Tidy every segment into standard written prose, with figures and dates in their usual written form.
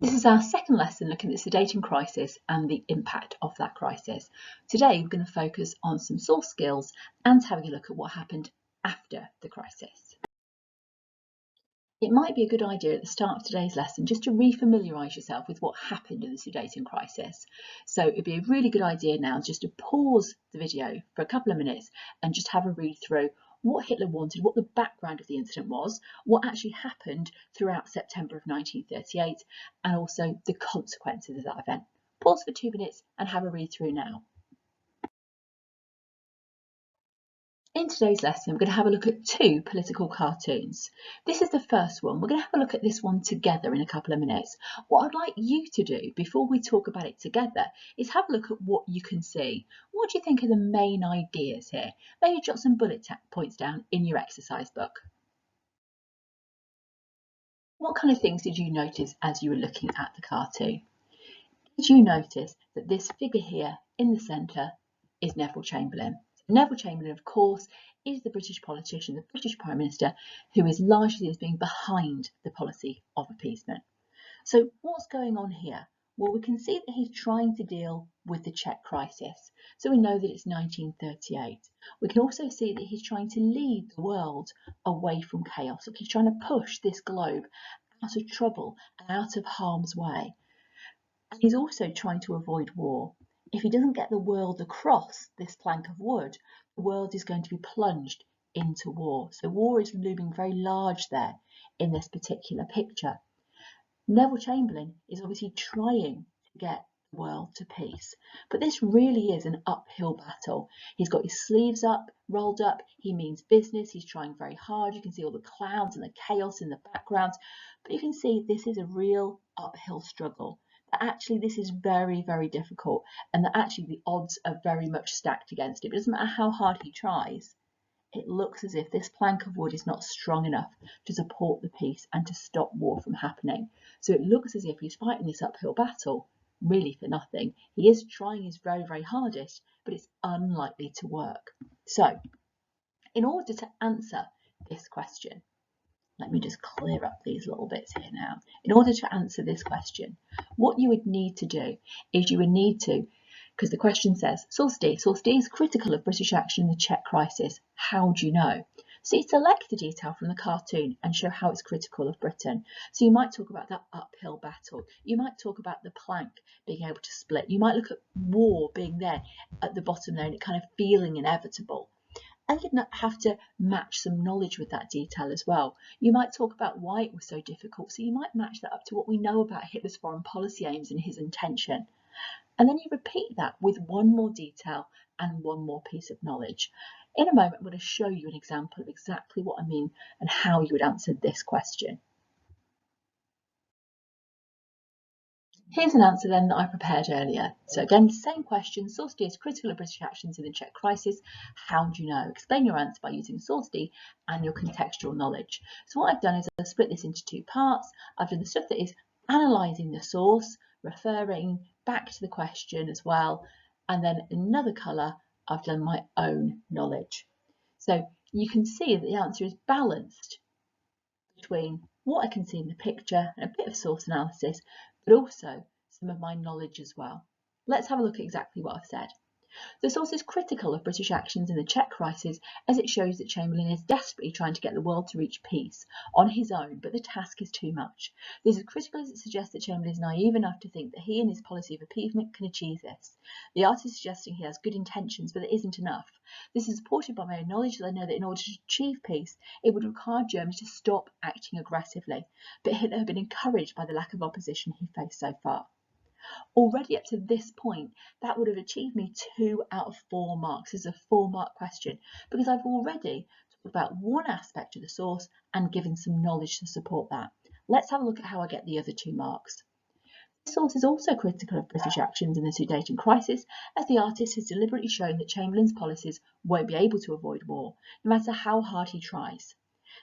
This is our second lesson looking at the Sudeten crisis and the impact of that crisis. Today we're going to focus on some source skills and having a look at what happened after the crisis. It might be a good idea at the start of today's lesson just to refamiliarise yourself with what happened in the Sudeten crisis. So it'd be a really good idea now just to pause the video for a couple of minutes and just have a read through what Hitler wanted, what the background of the incident was, what actually happened throughout September of 1938, and also the consequences of that event. Pause for 2 minutes and have a read through now. In today's lesson, we're going to have a look at two political cartoons. This is the first one. We're going to have a look at this one together in a couple of minutes. What I'd like you to do before we talk about it together is have a look at what you can see. What do you think are the main ideas here? Maybe jot some bullet points down in your exercise book. What kind of things did you notice as you were looking at the cartoon? Did you notice that this figure here in the centre is Neville Chamberlain? Neville Chamberlain, of course, is the British politician, the British Prime Minister, who is largely seen as being behind the policy of appeasement. So what's going on here? Well, we can see that he's trying to deal with the Czech crisis. So we know that it's 1938. We can also see that he's trying to lead the world away from chaos. He's trying to push this globe out of trouble and out of harm's way. And he's also trying to avoid war. If he doesn't get the world across this plank of wood, the world is going to be plunged into war. So war is looming very large there in this particular picture. Neville Chamberlain is obviously trying to get the world to peace, but this really is an uphill battle. He's got his sleeves up, rolled up, he means business, he's trying very hard. You can see all the clouds and the chaos in the background, but you can see this is a real uphill struggle. Actually, this is very, very difficult, and that actually the odds are very much stacked against him. It doesn't matter how hard he tries, it looks as if this plank of wood is not strong enough to support the peace and to stop war from happening. So it looks as if he's fighting this uphill battle really for nothing. He is trying his very, very hardest, but it's unlikely to work. So in order to answer this question, let me just clear up these little bits here now. In order to answer this question, what you would need to do is you would need to, because the question says, source D is critical of British action in the Czech crisis. How do you know? So you select the detail from the cartoon and show how it's critical of Britain. So you might talk about that uphill battle. You might talk about the plank being able to split. You might look at war being there at the bottom there and it kind of feeling inevitable. And you'd have to match some knowledge with that detail as well. You might talk about why it was so difficult, so you might match that up to what we know about Hitler's foreign policy aims and his intention. And then you repeat that with one more detail and one more piece of knowledge. In a moment, I'm going to show you an example of exactly what I mean and how you would answer this question. Here's an answer then that I prepared earlier. So again, same question, source D is critical of British actions in the Czech crisis. How do you know? Explain your answer by using source D and your contextual knowledge. So what I've done is I've split this into two parts. I've done the stuff that is analysing the source, referring back to the question as well. And then another colour, I've done my own knowledge. So you can see that the answer is balanced between what I can see in the picture and a bit of source analysis, but also some of my knowledge as well. Let's have a look at exactly what I've said. The source is critical of British actions in the Czech crisis as it shows that Chamberlain is desperately trying to get the world to reach peace on his own, but the task is too much. This is critical as it suggests that Chamberlain is naive enough to think that he and his policy of appeasement can achieve this. The artist is suggesting he has good intentions, but it isn't enough. This is supported by my own knowledge that I know that in order to achieve peace, it would require Germany to stop acting aggressively, but Hitler had been encouraged by the lack of opposition he faced so far. Already up to this point, that would have achieved me 2 out of 4 marks. This is a 4-mark question because I've already talked about one aspect of the source and given some knowledge to support that. Let's have a look at how I get the other 2 marks. The source is also critical of British actions in the Sudeten crisis, as the artist has deliberately shown that Chamberlain's policies won't be able to avoid war, no matter how hard he tries.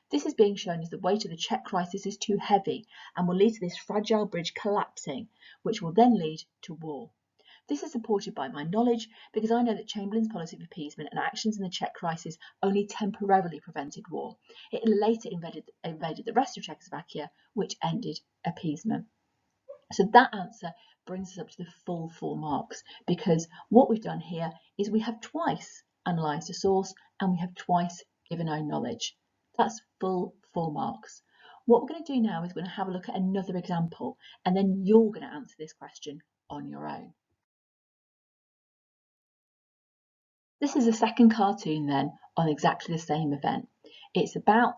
This is being shown as the weight of the Czech crisis is too heavy and will lead to this fragile bridge collapsing, which will then lead to war. This is supported by my knowledge because I know that Chamberlain's policy of appeasement and actions in the Czech crisis only temporarily prevented war. It later invaded the rest of Czechoslovakia, which ended appeasement. So that answer brings us up to the full 4 marks, because what we've done here is we have twice analysed a source and we have twice given our knowledge. That's full 4 marks. What we're going to do now is we're going to have a look at another example, and then you're going to answer this question on your own. This is a second cartoon then on exactly the same event. It's about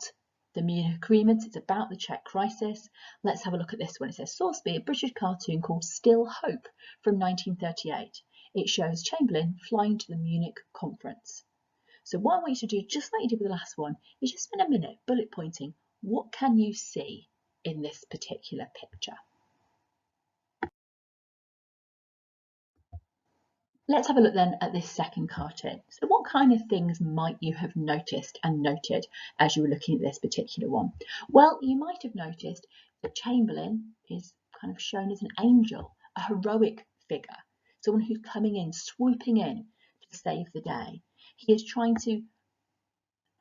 the Munich Agreement, it's about the Czech crisis. Let's have a look at this one. It says, source B, a British cartoon called Still Hope from 1938. It shows Chamberlain flying to the Munich conference. So what I want you to do, just like you did with the last one, is just spend a minute bullet pointing. What can you see in this particular picture? Let's have a look then at this second cartoon. So what kind of things might you have noticed and noted as you were looking at this particular one? Well, you might have noticed that Chamberlain is kind of shown as an angel, a heroic figure, someone who's coming in, swooping in to save the day. He is trying to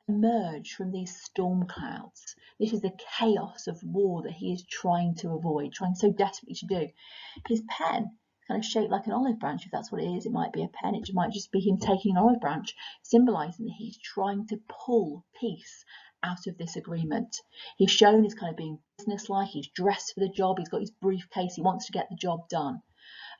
emerge from these storm clouds. This is the chaos of war that he is trying to avoid, trying so desperately to do. His pen kind of shaped like an olive branch, if that's what it is. It might be a pen, it might just be him taking an olive branch, symbolising that he's trying to pull peace out of this agreement. He's shown as kind of being businesslike, he's dressed for the job, he's got his briefcase, he wants to get the job done.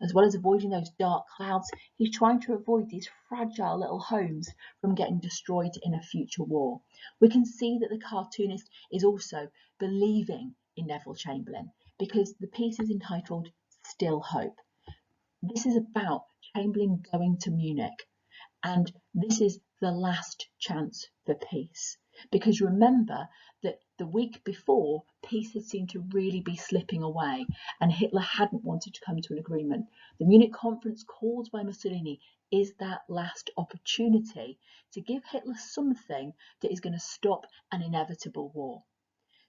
As well as avoiding those dark clouds, he's trying to avoid these fragile little homes from getting destroyed in a future war. We can see that the cartoonist is also believing in Neville Chamberlain, because the piece is entitled Still Hope. This is about Chamberlain going to Munich, and this is the last chance for peace. Because remember that the week before, peace had seemed to really be slipping away, and Hitler hadn't wanted to come to an agreement. The Munich conference called by Mussolini is that last opportunity to give Hitler something that is going to stop an inevitable war.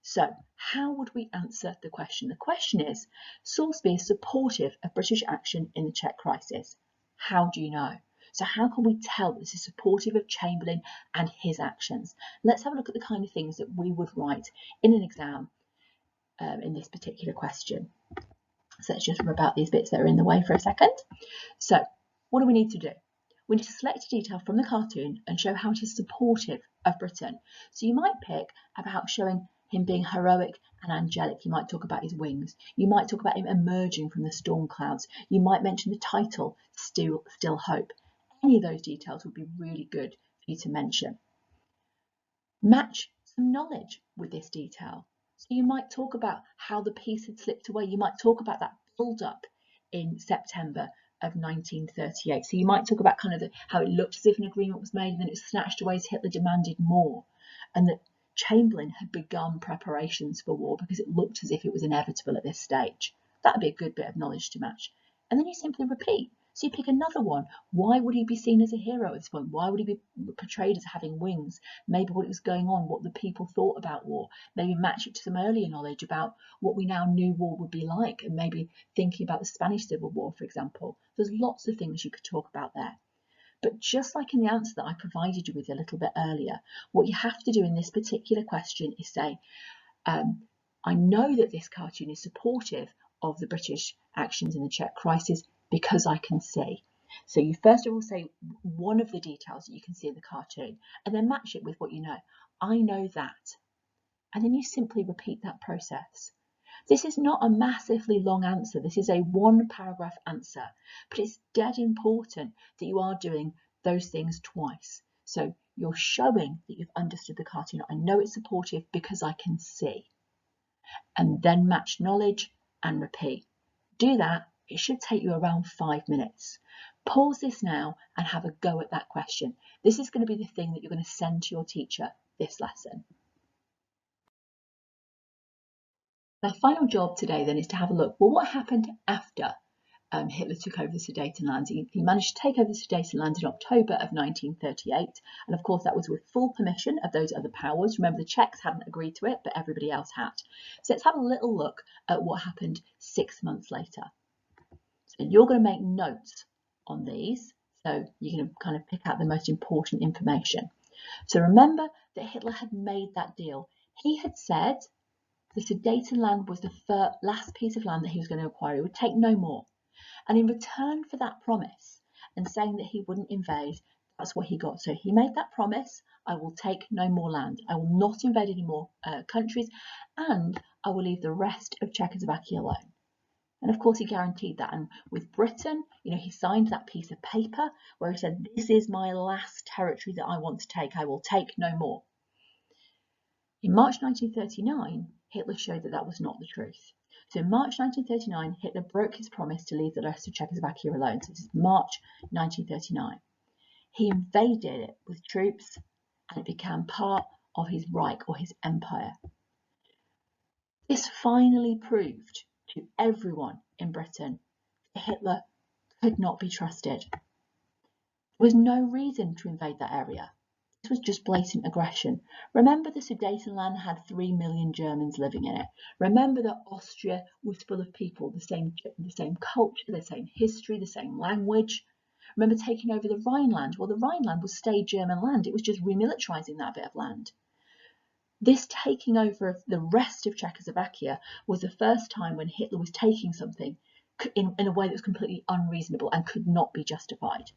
So how would we answer the question? The question is, source B is supportive of British action in the Czech crisis. How do you know? So how can we tell that this is supportive of Chamberlain and his actions? Let's have a look at the kind of things that we would write in an exam in this particular question. So let's just rub out these bits that are in the way for a second. So what do we need to do? We need to select a detail from the cartoon and show how it is supportive of Britain. So you might pick about showing him being heroic and angelic. You might talk about his wings. You might talk about him emerging from the storm clouds. You might mention the title, Still Hope. Any of those details would be really good for you to mention. Match some knowledge with this detail. So you might talk about how the peace had slipped away. You might talk about that build-up in September of 1938. So you might talk about kind of how it looked as if an agreement was made and then it was snatched away as Hitler demanded more, and that Chamberlain had begun preparations for war because it looked as if it was inevitable at this stage. That would be a good bit of knowledge to match. And then you simply repeat. So you pick another one. Why would he be seen as a hero at this point? Why would he be portrayed as having wings? Maybe what was going on, what the people thought about war. Maybe match it to some earlier knowledge about what we now knew war would be like, and maybe thinking about the Spanish Civil War, for example. There's lots of things you could talk about there. But just like in the answer that I provided you with a little bit earlier, what you have to do in this particular question is say, I know that this cartoon is supportive of the British actions in the Czech crisis because I can see. So you first of all say one of the details that you can see in the cartoon, and then match it with what you know. I know that. And then you simply repeat that process. This is not a massively long answer. This is a 1-paragraph answer, but it's dead important that you are doing those things twice. So you're showing that you've understood the cartoon. I know it's supportive because I can see. And then match knowledge and repeat. Do that. It should take you around 5 minutes. Pause this now and have a go at that question. This is going to be the thing that you're going to send to your teacher this lesson. Our final job today then is to have a look, well, what happened after Hitler took over the Sudetenland? He managed to take over the Sudetenland in October of 1938, and of course that was with full permission of those other powers. Remember, the Czechs hadn't agreed to it, but everybody else had. So let's have a little look at what happened 6 months later. So you're going to make notes on these, so you can kind of pick out the most important information. So remember that Hitler had made that deal. He had said The Sudetenland was the last piece of land that he was going to acquire. He would take no more. And in return for that promise and saying that he wouldn't invade, that's what he got. So he made that promise: I will take no more land. I will not invade any more countries, and I will leave the rest of Czechoslovakia alone. And of course, he guaranteed that. And with Britain, he signed that piece of paper where he said, this is my last territory that I want to take. I will take no more. In March 1939, Hitler showed that that was not the truth. So in March 1939, Hitler broke his promise to leave the rest of Czechoslovakia alone. So this is March 1939. He invaded it with troops, and it became part of his Reich, or his empire. This finally proved to everyone in Britain that Hitler could not be trusted. There was no reason to invade that area. This was just blatant aggression. Remember, the Sudetenland had 3 million Germans living in it. Remember that Austria was full of people, the same culture, the same history, the same language. Remember taking over the Rhineland? Well, the Rhineland was stayed German land. It was just remilitarizing that bit of land. This taking over of the rest of Czechoslovakia was the first time when Hitler was taking something in a way that was completely unreasonable and could not be justified.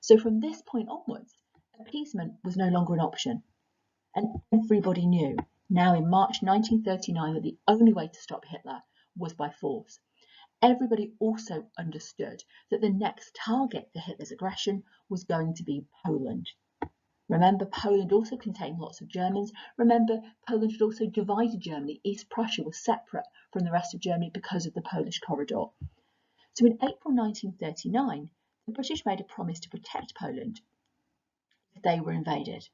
So from this point onwards, appeasement was no longer an option. And everybody knew now in March 1939 that the only way to stop Hitler was by force. Everybody also understood that the next target for Hitler's aggression was going to be Poland. Remember, Poland also contained lots of Germans. Remember, Poland had also divided Germany. East Prussia was separate from the rest of Germany because of the Polish corridor. So in April 1939, the British made a promise to protect Poland if they were invaded.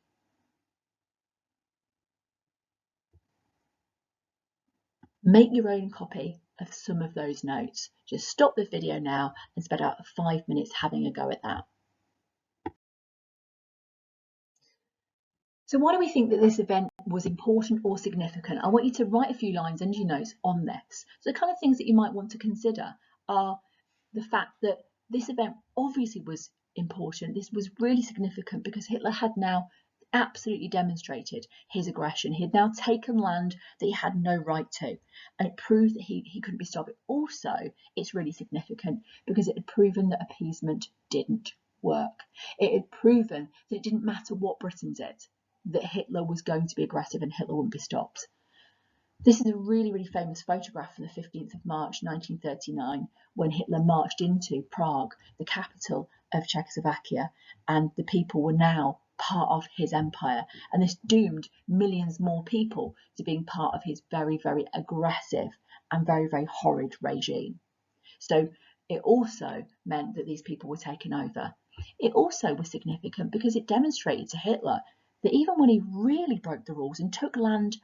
Make your own copy of some of those notes. Just stop the video now and spend about 5 minutes having a go at that. So why do we think that this event was important or significant? I want you to write a few lines under your notes on this. So the kind of things that you might want to consider are the fact that this event obviously was important. This was really significant because Hitler had now absolutely demonstrated his aggression. He had now taken land that he had no right to, and it proved that he couldn't be stopped. Also, it's really significant because it had proven that appeasement didn't work. It had proven that it didn't matter what Britain did, that Hitler was going to be aggressive and Hitler wouldn't be stopped. This is a really, really famous photograph from the 15th of March 1939 when Hitler marched into Prague, the capital of Czechoslovakia, and the people were now part of his empire, and this doomed millions more people to being part of his very, very aggressive and very, very horrid regime. So it also meant that these people were taken over. It also was significant because it demonstrated to Hitler that even when he really broke the rules and took land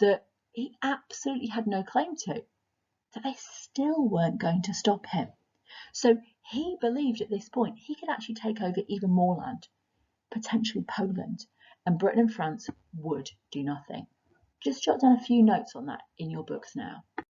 that he absolutely had no claim to, that they still weren't going to stop him. So he believed at this point he could actually take over even more land, potentially Poland, and Britain and France would do nothing. Just jot down a few notes on that in your books now.